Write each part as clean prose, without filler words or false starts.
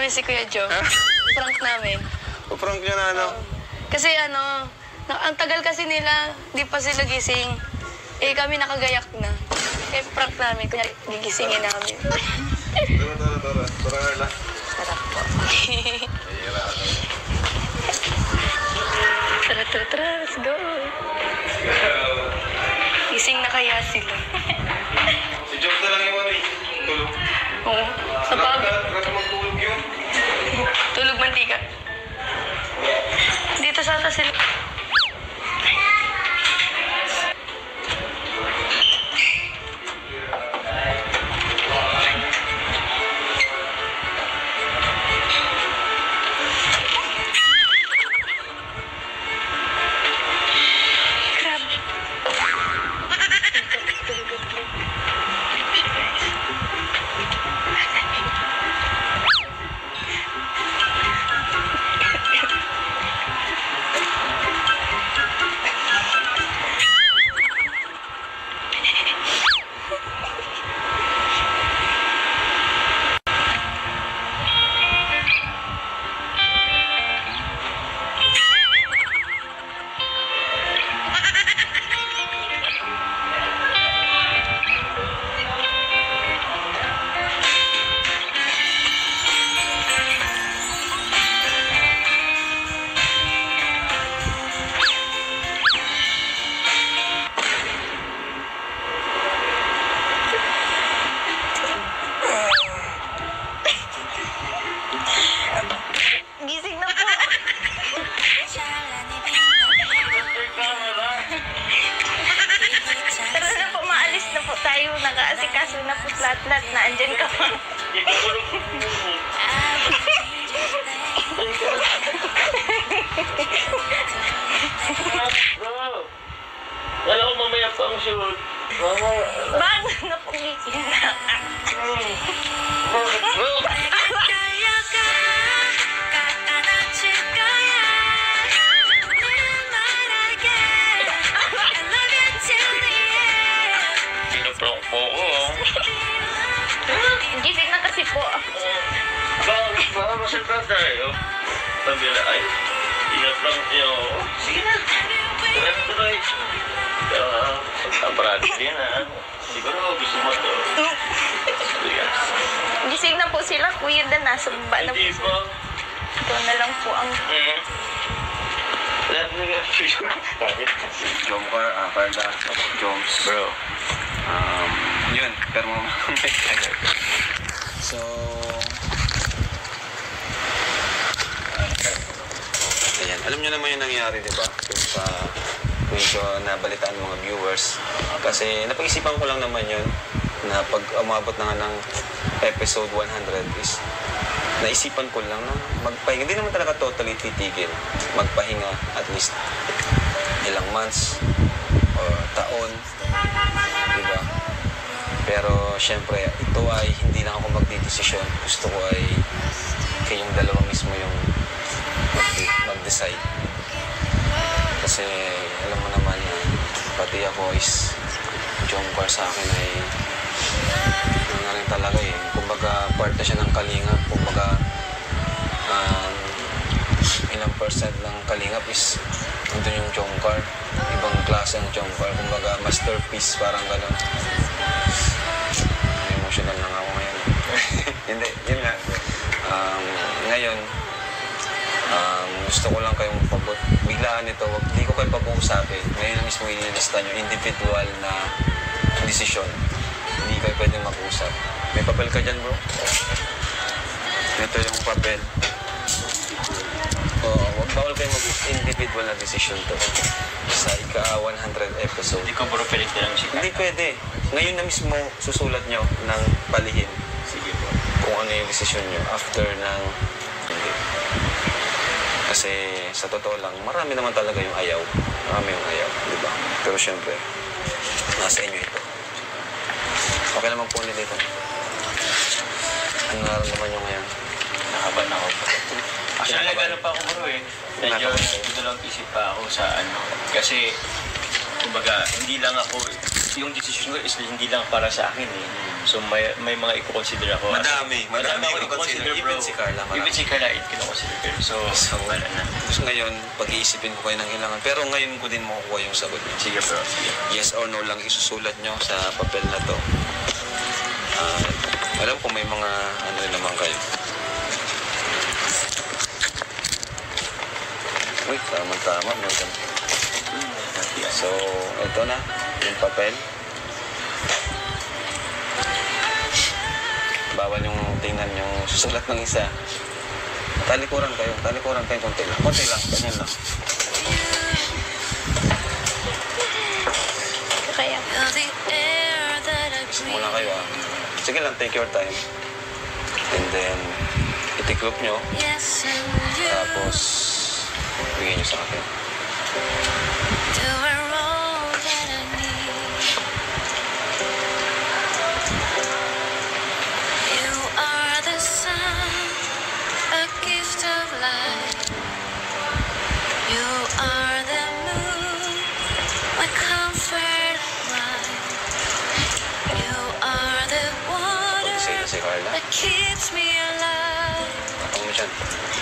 namin si Kuya Joe. Prank namin. Prank nyo na ano? Kasi ang tagal kasi nila, di pa sila gising. Eh kami nakagayak na. Eh prank namin, kunyari gigisingin namin. Tara, Carla. Sarap po. Tara, let's go. Gising na kaya sila. Si Job na lang yung ano eh. Tulog. Oo. Kaya magtulog yun. Tulog mantika. Dito sa atas sila. Gising na po. Tara na po, maalis na po tayo. Nakaasikaso na po lahat-lahat na andyan ka pa. Wala ko mamaya pa ang shoot. Bago na po gising na. Prank po ko. Gising na kasi po. Baka masalita tayo. Pabila ay, pinaprank niyo ako. Sige na. Tuloy. Pero pagkabrado din ha. Siguro gusto mo to. Gising na po sila, kuya na nasa baba na po. Hindi po. Ito na lang po ang... Lahat na nga. Jomcar, Carla, Joms. Bro. Yun, pero so, ayan. Alam nyo naman yung nangyari, di ba? Kung nabalitaan ng mga viewers. Kasi napag-isipan ko lang naman yun na pag umabot na nga ng episode 100 is naisipan ko lang na magpahinga. Hindi naman talaga totally titigil. Magpahinga at least ilang months or taon. Diba? Pero syempre, ito ay hindi lang ako magdidesisyon. Gusto ko ay kayong dalawa mismo yung mag-decide. Kasi alam mo naman na pati ako is Jomcar sa akin ay ano na rin talaga eh. Kumbaga part na siya ng Kalingap. Kumbaga ilang percent ng Kalingap is nandun yung Jomcar. Ibang klase ng Jomcar. Kumbaga masterpiece, parang gano'n. Emotional lang ako ngayon. Hindi, yun nga. Ngayon, gusto ko lang kayong pabot. Biglaan ito, hindi ko kayo pag-uusapin. Ngayon na mismo inilista nyo, individual na desisyon. Hindi kayo pwedeng mag-usap. May papel ka dyan, bro? Ito yung papel. Huwag bawal kayo mag-individual na decision to. Sa ika-100 episode. Hindi ko bro pilit na lang si Hindi pwede. Ngayon na mismo susulat nyo ng palihim. Sige bro. Kung ano yung decision nyo after ng... Hindi. Kasi sa totoo lang, marami naman talaga yung ayaw. Marami yung ayaw, di ba? Pero syempre, nasa inyo ito. Okay naman po nila ito. Ano nararamdaman nyo ngayon? Nakaban ako. Actually, nagano pa ako bro eh. Medyo Nakaban. ito lang isip pa ako sa ano. Kasi, kumbaga, hindi lang ako yung decision ko is hindi lang para sa akin eh. So may mga i-consider ako. Madami ako yung i-consider. bro. Even si Carla, marami. Even si Carla, i-consider. So wala na. So ngayon, pag-iisipin ko kayo ng ilangan. Pero ngayon ko din makukuha yung sagot niyo. Sige bro, sige. Yes or no lang isusulat nyo sa papel na to. Alam ko may mga ano rin naman kayo. Uy, tama-tama. So, ito na. Yung papel. Bawal yung tingnan yung susulat ng isa. Talikuran kayo konti lang. Konti lang, ganyan lang. Kaya. Muna kayo Sige lang, take your time. And then, itiklop nyo. Tapos, bigyan nyo sa akin. Pag-isay na si Carla. That keeps me alive. Ako mo dyan.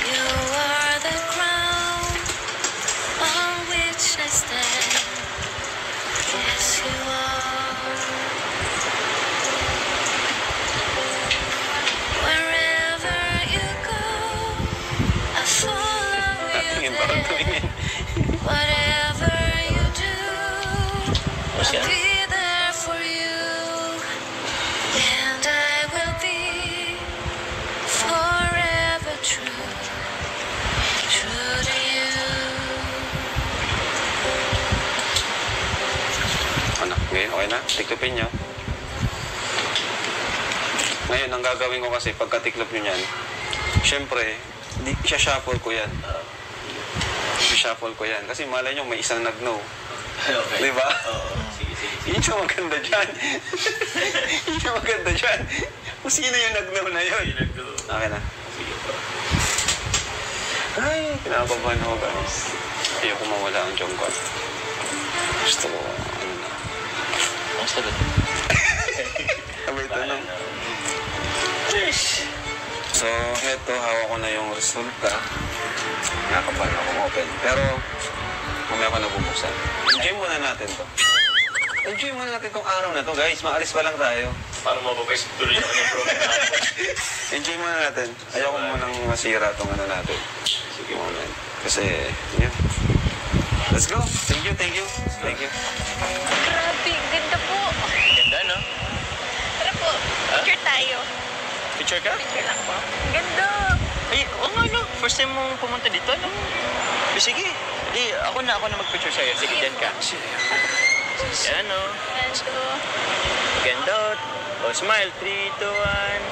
You are the ground on which I stand. Yes, you are. Wherever you go, I follow you Tingin pa rin there. tumingin. Whatever you do, What's I'll that? be there for you. And I will be forever true, true to you. Anak, ngayon, okay na? Tiklopin nyo. Ngayon, ang gagawin ko kasi pagka-tiklop nyo yan, syempre, shuffle ko yan. Shuffle ko yan. Kasi malay nyo, may isang nag-no. Okay. Di ba? Oo. Sige. Yun yung maganda dyan. Yun yung maganda dyan. Kung sino yung nag-no na yun. Okay na. Sige bro. Ay, kinakabahan ako guys. Ayoko mawala ang jong ko. Gusto ko, ano na. Ang sagot. Abay, tanong. So, eto, hawak ko na yung resulta. Nakakabahan ako open. Pero, mamaya ko nabubuksan. Enjoy muna natin to. Enjoy muna natin tong araw na to, guys. Maalis pa lang tayo. Para mababay sa tuloy ako ng program. Enjoy muna natin. Ayoko munang masira tong ano natin. Sige, moment. Kasi, yun. Let's go. Thank you. Grabe, ganda po. Ganda, no? Tara po, picture tayo. Picture ka? Picture lang po. Ganda. Ay, oo nga, no? First time mong pumunta dito, no? Sige. Di, ako na mag-picture sa'yo. Sige, dyan ka. Yan, no? Ganda. Ganda. O, smile. 3, 2, 1.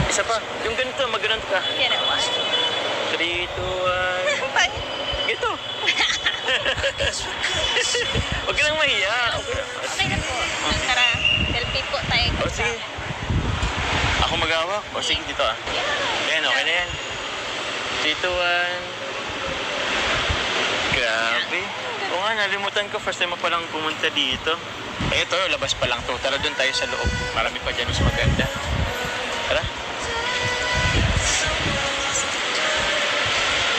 Isa pa. Yung ganito, mag-ganito ka. Yan ang 3, 2, 1. Pangit. Ganito. Huwag ka nang mahiya. Okay na po. Tara, selfie po tayo. O, sige. Ako mag-awak. O, sige, dito ah. Yan, okay na yan. 3, 2, 1. Grabe. Oo nga, nalimutan ko. First time mo palang pumunta dito. Ito, labas pa lang to. Tara doon tayo sa loob. Marami pa dyan mas maganda. Tara.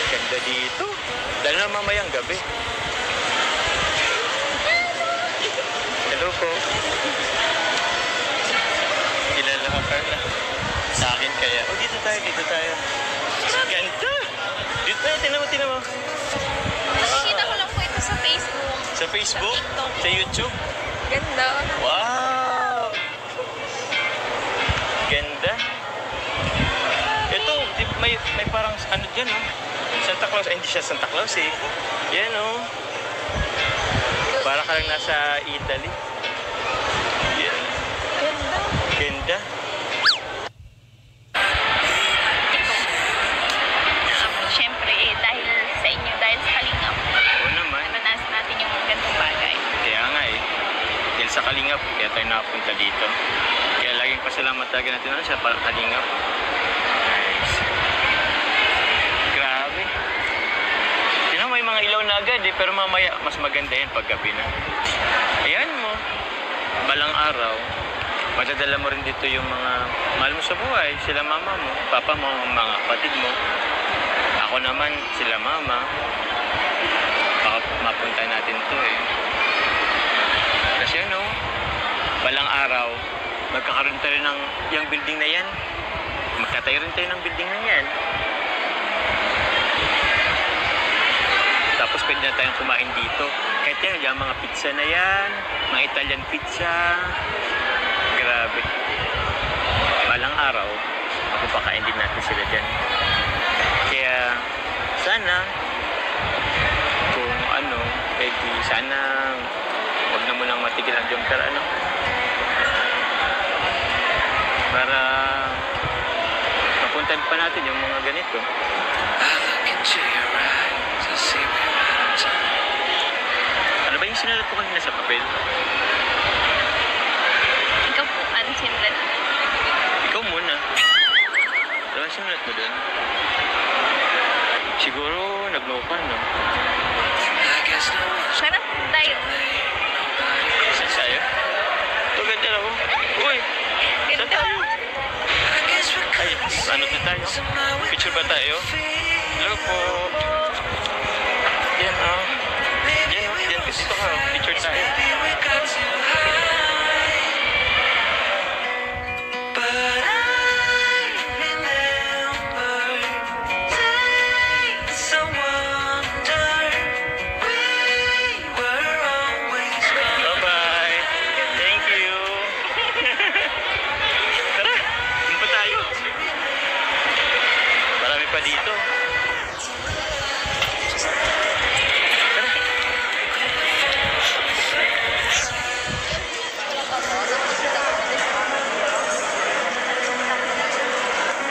Ganda dito. Dahil na mamayang gabi. Hello po. Kilala ka, Carla. Sa akin kaya. Oh, dito tayo. Ganda! Dito tayo, tinan mo. Nakikita ko lang po ito sa Facebook. Sa Facebook? Sa YouTube? Ganda. Wow! Ganda. Ito, may parang ano dyan, no? Santa Claus. Ay, hindi siya Santa Claus, eh. Yan, no? Para ka lang nasa Italy. Yan. Ganda. Ganda. Siyempre, dahil sa inyo, dahil sa Kalingap, Oo naman. naranasan natin yung gantong bagay. Kaya nga, eh. Dahil sa Kalingap, kaya tayo nakapunta dito. Kaya laging pasalamat talaga natin ano siya, parang Kalingap. Nice. Grabe. May mga ilaw na agad eh, pero mamaya mas maganda yan pag gabi na. Ayan mo. balang araw, madadala mo rin dito yung mga mahal mo sa buhay, sila mama mo, papa mo, mga kapatid mo. Ako naman, sila mama. Baka mapunta natin to eh. Kasi ano, balang araw, magkakaroon tayo ng yung building na yan. Magkatayo rin tayo ng building na yan. Tapos pwede na tayong kumain dito. Kahit yan, yung mga pizza na yan, mga Italian pizza. Grabe. Balang araw, mapapakain din natin sila dyan. Kaya, sana, kung ano, pwede, sana, huwag na munang matigil ang jumper, ano? Para, mapuntahan pa natin yung mga ganito. Ano ba yung sinulat ko kanina sa papel? Ikaw po, ano sinulat? Ikaw muna. Ano ba sinulat mo doon? Siguro nagloka, no? Sarap tayo. Saan tayo? Ito, ganda na ako. Uy! Saan tayo? Ay, ano na tayo? Picture ba tayo? Hello po. Yan, oh. Yan, oh. Yan, dito ka. Picture tayo. Bye-bye. Thank you. Tara, doon pa tayo. Marami pa dito.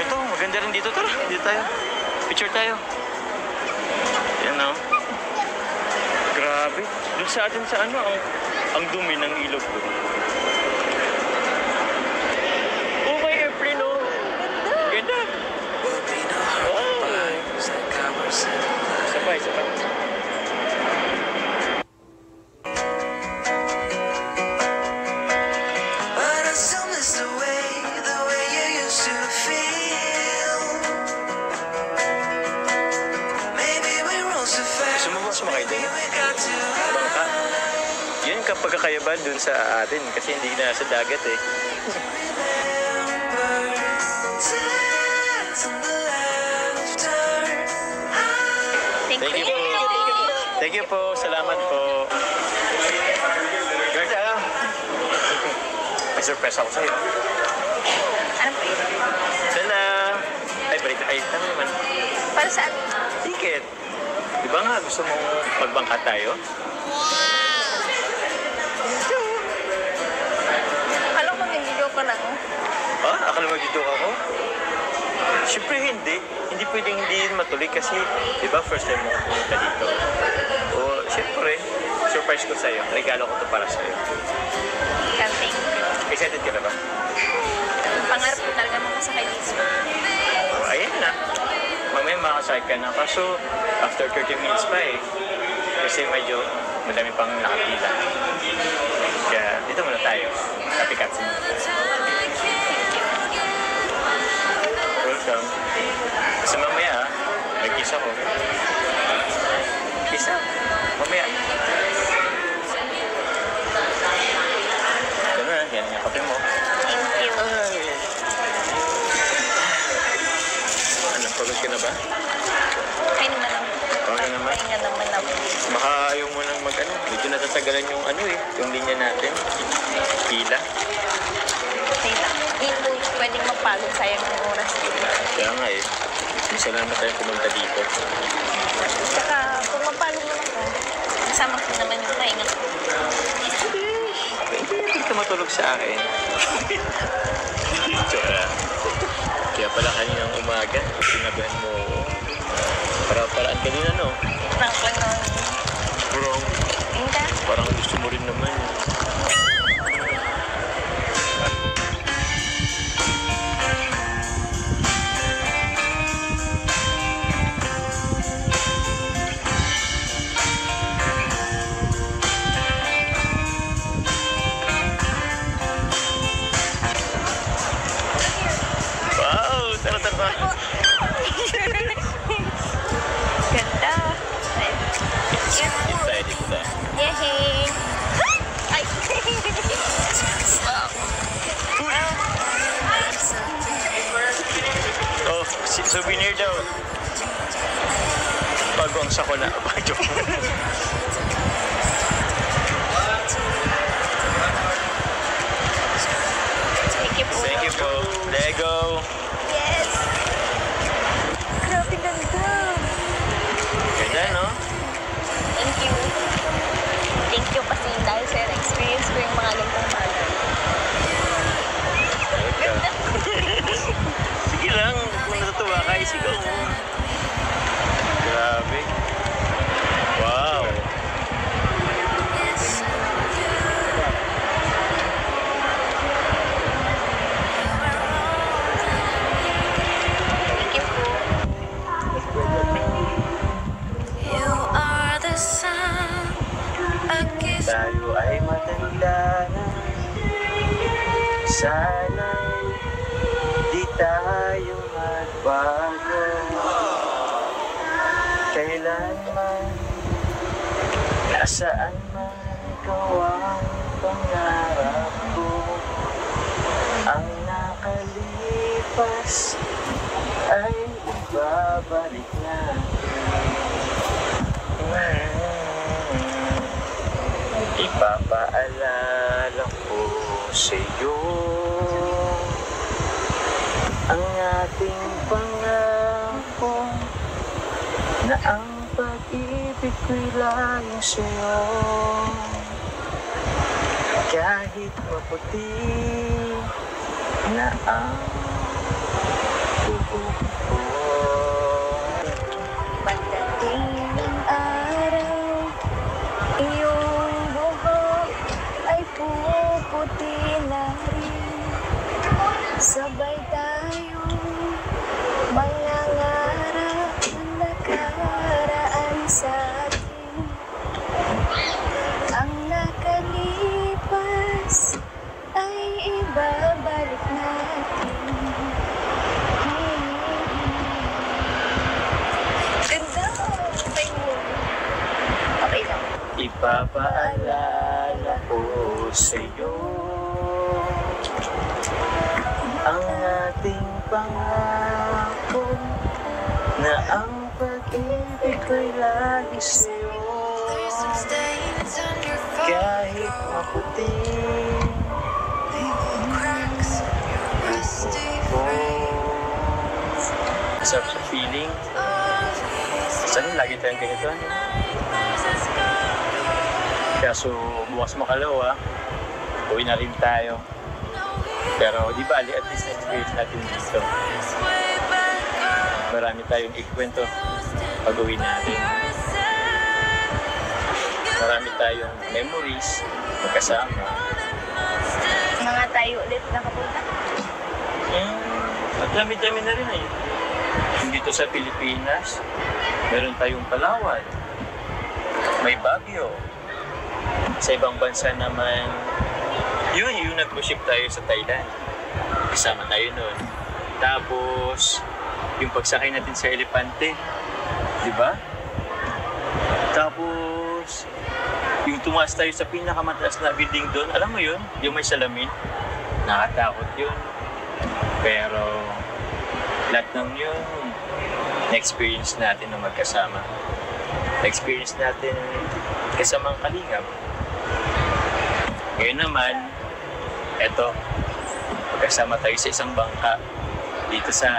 Ito, maganda rin dito. Tara, dito tayo. Picture tayo. Yan, oh. Grabe. Doon sa atin sa ano, ang dumi ng ilog doon. Oh, may airplane, oh. Ganda. Wow. Isa pa, isa pa. But I still miss the way you used to feel. Maybe we rose too fast. Gusto mo ba sumakay doon? We got too high. Bangka. Yun kapag kakayabal doon sa atin kasi hindi na sa dagat eh. Dance on the laughter. Thank you po. Thank you po. Salamat po. Gerda, may surprise ako sa'yo. Ano po yun? Sana. Ay, balik. Ay, tama naman. Para saan? Ticket. Di ba nga gusto mong magbangka tayo? Alam ko, nag-joke ko lang. Ah, akala mag-joke ako? Siyempre hindi. Hindi pwedeng hindi matuloy kasi, di ba, first time mo pumunta dito. O, siyempre, surprise ko sa'yo. Regalo ko to para sa'yo. Camping. Excited ka na ba? Pangarap ko talaga makasakay dito. O, ayan na. Mamaya makasakay ka na. Kaso, after 30 minutes pa eh. Kasi medyo madami pang nakapila. Kaya, dito muna tayo. Copycats muna tayo. Welcome. Kasi mamaya, may kiss ako. Kiss ako. Mamaya. Ito na, yan yung kape mo. Thank you. Ay. Ano, pagod ka na ba? Ay naman ako. Okay naman. Pahinga naman ako. Baka ayaw mo nang mag-ano. Medyo natatagalan yung ano eh, yung linya natin. Pila. Okay lang. Hindi po pwedeng magpagod, sayang ng oras. Kaya nga eh. Isa lang na tayo pumunta dito. Tsaka kung magpagod naman ko, kasama ko naman yung pahinga ko. Hindi ka matulog sa akin. Tsaka, kaya pala kaninang umaga, sinabihan mo, para-paraan ka din ano. Prank lang nun. Bro, Hindi. parang gusto mo rin naman. Ganda. Excited ka. Yehey! Ay! Oh, souvenir daw. Bagong sa ko na. Bagong. Thank you po. Thank you po. Lego. Yes! Grabe ganda. Ganda, no? Thank you. Thank you kasi dahil sa experience ko yung mga gantong bagay. Ganda. Sige lang. Kung natutuwa ka, isigaw mo. Grabe. Wow. Thank you po. You are the sun, a gift. Tayo ay matanda na. Sana'y di tayo magbago. Kailanman, nasaan man ikaw ang pangarap ko. Ang nakalipas ay ibabalik na. Ipapaalala ko sa'yo ang ating pangako na ang pag-ibig ko'y laging sa'yo. Kahit maputi na ang buhok ko. Pagdating ng araw, iyong buhok ay puputi na rin. Sabay tayong mangangarap ng nakaraan sa atin. Ang nakalipas ay ibabalik natin. Ganda! Okay lang. Ipapaalala ko sa'yo ang ating pangako na ang pag-ibig ko'y lagi sa'yo. There's some stains on your phone. Kahit maputi Cracks in your rusty frames. sarap sa feeling. Sana lagi tayong ganito. Ano? Kaso bukas makalawa, uwi na rin tayo. Pero di bali, at least na-experience natin dito. Marami tayong ikwento pag uwi natin. Marami tayong memories magkasama. Mga tayo ulit nakapunta. At dami-dami na rin eh. Dito sa Pilipinas, meron tayong Palawan, may Baguio. Sa ibang bansa naman, yung nag-ship tayo sa Thailand. Kasama tayo nun. Tapos, yung pagsakay natin sa Elepante, di ba? Tapos, yung tumaas tayo sa pinakamataas na building doon, alam mo yun? Yung may salamin. Nakatakot yun. Pero, lahat ng yun, na-experience natin na magkasama. Na-experience natin kasamang kalingap. Ngayon naman, eto, magkasama tayo sa isang bangka dito sa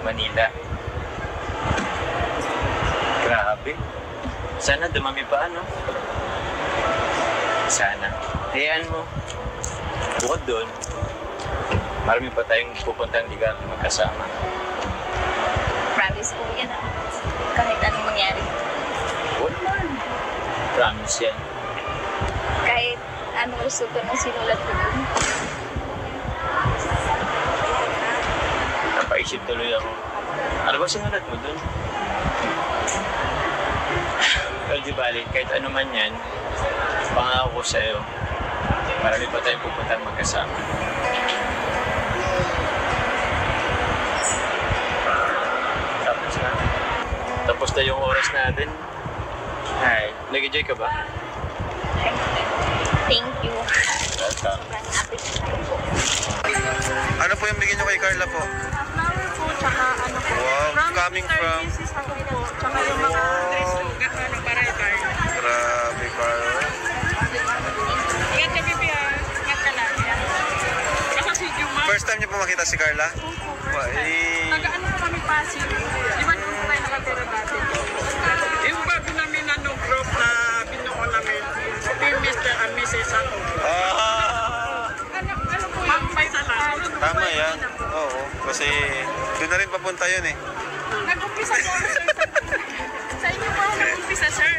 Manila. Grabe. Sana dumami pa, ano? Sana. Hayaan mo. Bukod doon, marami pa tayong pupuntang lugar na magkasama. Promise po yan ah. Kahit anong mangyari. Wala. Promise yan. Kahit anong resulta ng sinulat ko dun. Napaisip tuloy ako. Ano ba sinulat mo dun? Well, di bali, kahit ano man yan, pangako ko sa'yo, marami pa tayong pupuntang magkasama. Kamusta yung oras natin? Hi. Nag-enjoy ka ba? Thank you. Welcome. Ano po yung bigyan nyo kay Carla po? Flower po, tsaka ano po. Wow, coming from... Ako po, tsaka yung mga dress po, gano'n ng baray-bar. Grabe, Carla. Ingat ka, Bibi, ha? Ingat ka lang. Saka si Juma. First time niyo po makita si Carla? Taga-ano po kami Pasig. Di ba noon po tayo nakatira dati? Yung bago namin group na binuo namin, yung Mr. and Mrs. Ano. Ano po Ma'am, may salamat. Tama yan. Oo. Kasi doon na rin papunta yun eh. Nag-umpisa po ako, sir. Sa inyo po ako nag-umpisa, sir.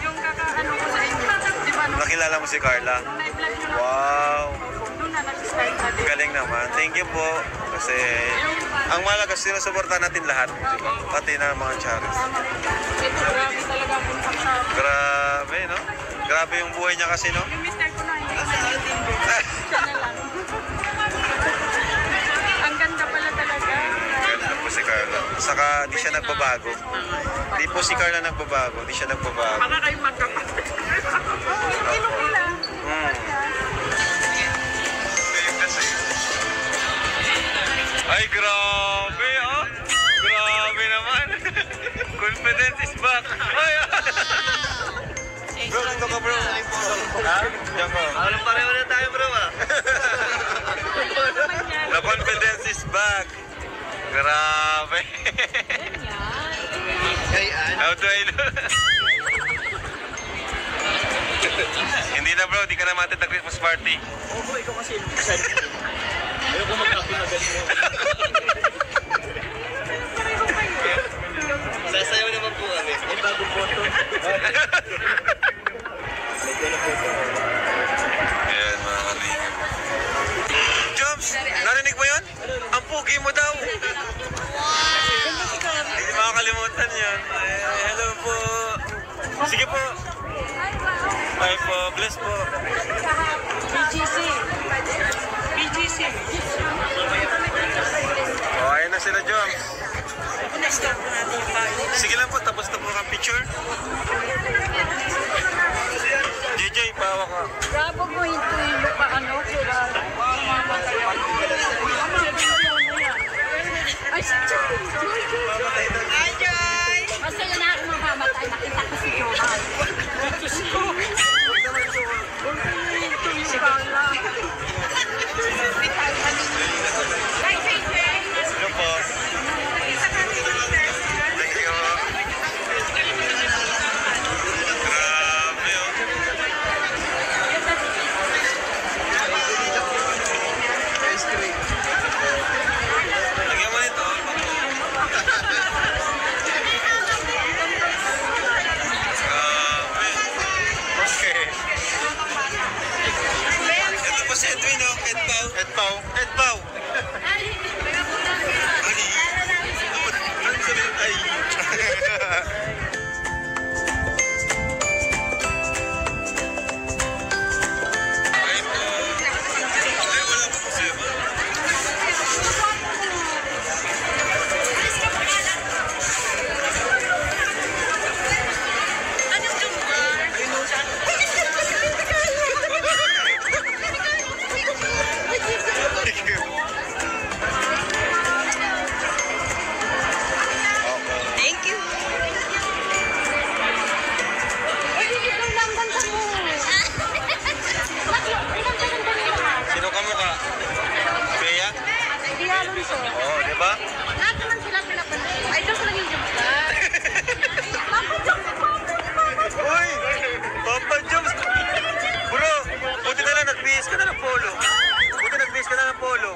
Yung kaka-ano ko sa inyo. Di ba nung Nakilala mo si Carla? na-vlog nyo na? Wow. Doon na nag-start natin. Galing naman. Thank you po. Kasi ang malaga, sinusuporta natin lahat. Diba? Pati na mga charities. Ito, grabe talaga ang impact sa... Grabe, no? Grabe yung buhay niya kasi, no? Yung mister ko na, hindi ko naiintindihan. Siya na lang. Ang ganda pala talaga. Ganda po si Carla. Saka di siya nagbabago. Di po si Carla nagbabago. Di siya nagbabago. Para kayo magkapatid. Inuwi lang. Ay, grabe, oh. Grabe naman. Confidence is back. Ay, bro, dito ka, bro. Ha? Diyan ka. Alam pareho na tayo, bro, ah. The confidence is back. Grabe. How do I know? Hindi na, bro. Di ka na matid na Christmas party. Oo, ikaw kasi ayoko mag-happy na galing mo. Sasayaw naman po kami. May bagong photo. Ayan, mga kalingap. Jobs, narinig mo yun? Ang pugi mo daw. Hindi makakalimutan yun. Ay, hello po. Sige po. Bye po. Bless po. BGC. BGC. Oh, ayun na sila, Jobs. Stop na natin yung bahay. Sige lang po, tapos na po ang picture. JJ, pawa ka. Grabo mo hinto yung paano sila. Ay, si Joy! Hi, Joy! Basta yun na ako mamamatay. Nakita ko si Joy. Diyos ko! Hinto yung pala. Hello po. Thank you. Grabe, oh. Lagyan mo nito. Grabe. Okay. Ito po si Edwin, oh. Edpaw. Edpaw. Edpaw. Ay. Ano sabihin? Ay. Ay po. Ay, wala po siya ba? Thank you. Sino ka mukha? Bea? Di Alonso. Oo, di ba? Lahat naman sila pinapansin. Ay, doon sa naging job ka. Uy! Papa Jones! Bro, buti na lang nagbihis ka na ng polo. Buti nagbihis ka na ng polo.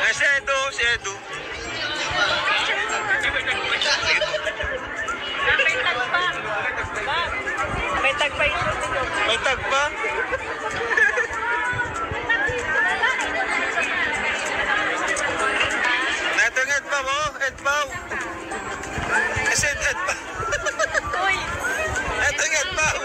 Ay, si Edu, si Edu. May tagpa ito. May tag pa? Neto ng Edpaw, oh. Edpaw. Kasi Edpaw. Uy! Eto ng Edpaw.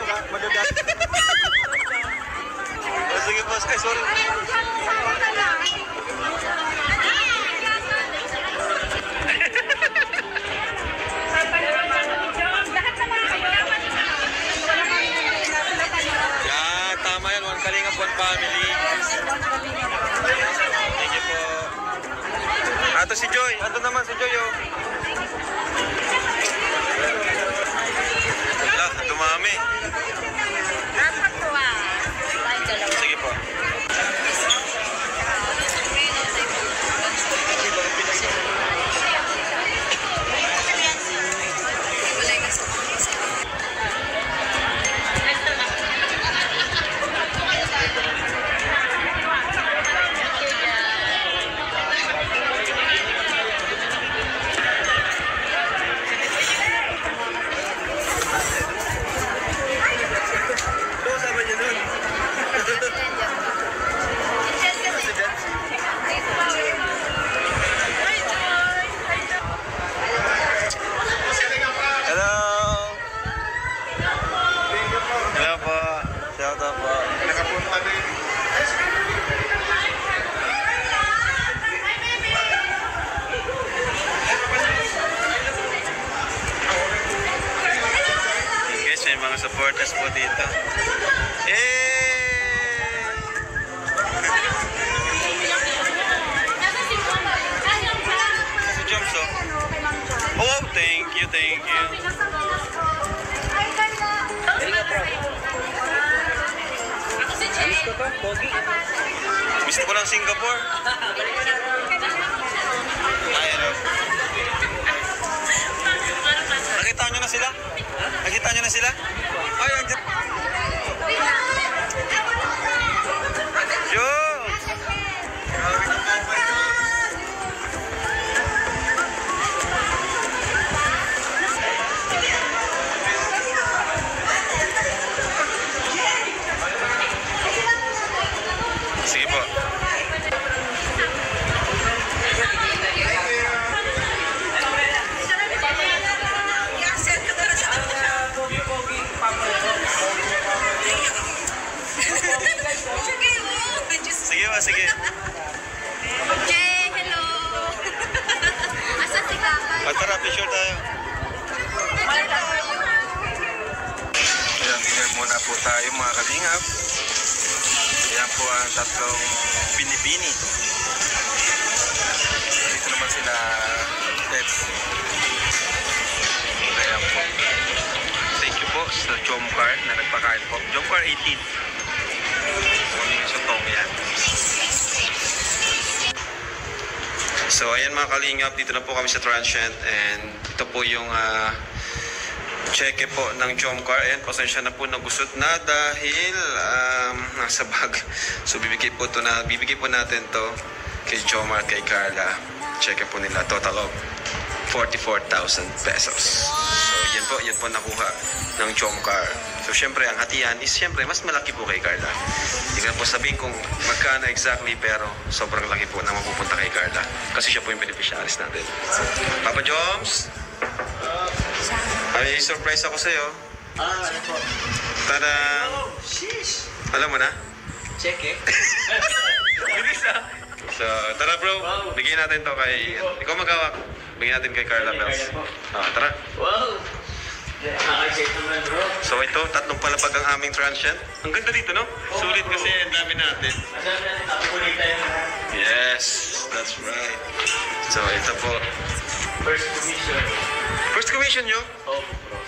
supporters po dito. Si Joms, oh. Oh, thank you, thank you. Gusto ko lang Singapore. Ay, ano? Nakita nyo na sila? Nakita nyo na sila? Ay, andyan. Yo! Grabe ka po ba ito? Sige po. Sige ba, sige. Jay, hello! Asan si Kakay? Tara, picture tayo. Ayan, tingnan muna po tayo mga kalingap. Ayan po ang tatlong binibini. Dito naman sila Pets. Ayan po. Thank you po sa Jomcar na nagpakain po. Jomcar 18. Yung sutong yan. So ayan mga kalingap, dito na po kami sa Transient and ito po yung cheque po ng Jomcar. Ayan, pasensya na po nagusot na dahil nasa bag. So bibigay po natin to kay Jomar, kay Carla. Cheque po nila, total of 44,000 pesos. So yan po nakuha ng Jomcar. So syempre ang hatian is syempre mas malaki po kay Carla. Hindi ko na po sabihin kung magkano exactly pero sobrang laki po na mapupunta kay Carla. Kasi siya po yung beneficiaries natin. Papa Joms! May surprise ako sa'yo. Ano po? Tada! Alam mo na? Check eh. Bilis ah! So, tara bro, bigyan natin to kay... Ikaw magawak. Bigyan natin kay Carla Bells. Tara. Wow! Nakakasya naman bro. So ito, tatlong palapag ang aming transient. Ang ganda dito, no? Sulit kasi ang dami natin. Asan natin tapunin tayo? Yes, that's right. So ito po. First commission. First commission nyo? Oh bro.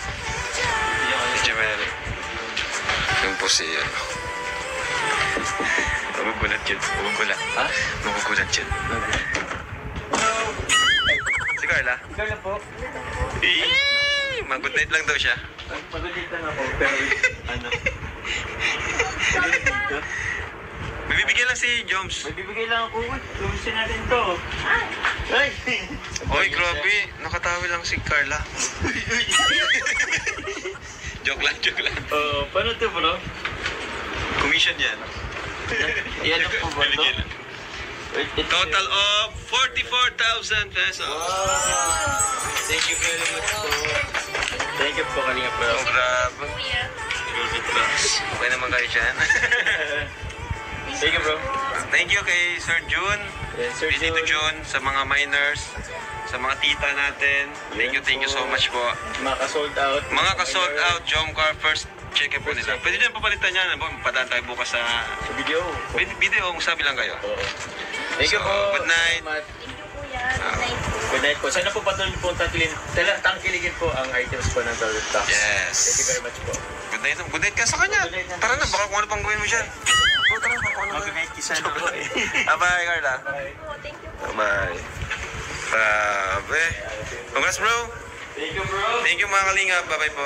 Si Jamel. Yung po si... Magugulat yun. Magugulat. Ha? Magugulat yun. Si Carla? Ikaw na po. Mag-good night lang daw siya. Pag-ulit lang ako pero ano? May bibigyan lang si Joms. May bibigay lang ako. Tumisin natin to. Ay! Oy, grabe. Nakatawi lang si Carla. Joke lang. Paano to bro? Commission yan. Yan po ba to? Total of 44,000 pesos. Thank you very much po. Thank you po kanina po. Oh, grabe. Okay naman kayo dyan. Thank you bro. Thank you kay Sir June. Yes, Sir Tito June. June, sa mga miners, sa mga tita natin. Thank you so much po. Mga ka-sold out. Mga ka-sold out, Jomcar, first check po nila. Pwede dyan papalitan yan. Padaan tayo bukas sa Video. video. Kung sabi lang kayo. Oo. Thank you So, po. good night. Salamat. Good night po. Sana po patuloy po tangkiligin po ang items po ng Dollar Tax. Yes. Thank you very much po. Good night ka sa kanya. Good night na. Tara na, baka kung ano pang gawin mo dyan. Oh, tara, baka kung ano. Good night kisa na po eh. Bye, Carla. Bye. Grabe. Congrats, bro. Thank you bro. Thank you, mga kalinga. Bye-bye po.